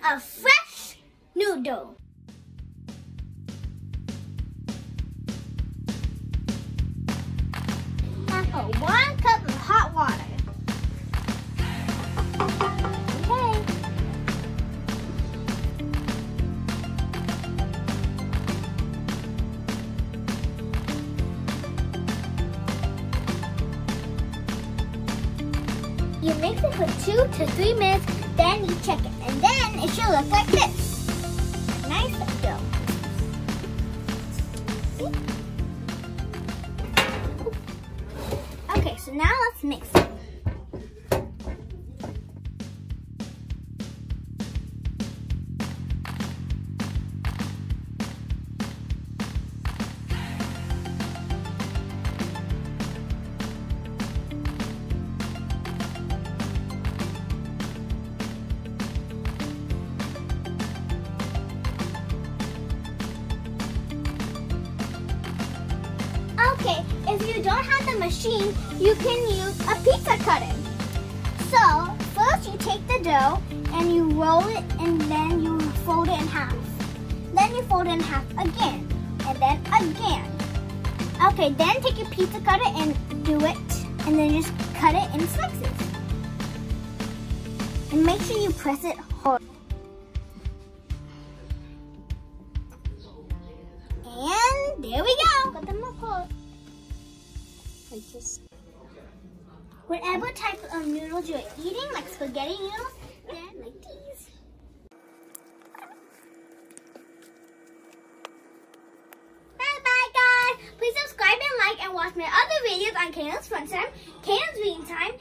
a fresh noodle. Now put 1 cup of hot water. Okay. You mix it for 2 to 3 minutes, then you check it, and then it should look like this. Nice dough. See? Okay, so now let's mix it. Okay, if you don't have the machine, you can use a pizza cutter. So, first you take the dough and you roll it and then you fold it in half. Then you fold it in half again and then again. Okay, then take your pizza cutter and do it and then just cut it in slices. And make sure you press it hard. And there we go. Got them apart. Like this. Whatever type of noodles you're eating, like spaghetti noodles, then like these. Bye guys. Please subscribe and like and watch my other videos on Kaylin's Fun Time, Kaylin's Reading Time,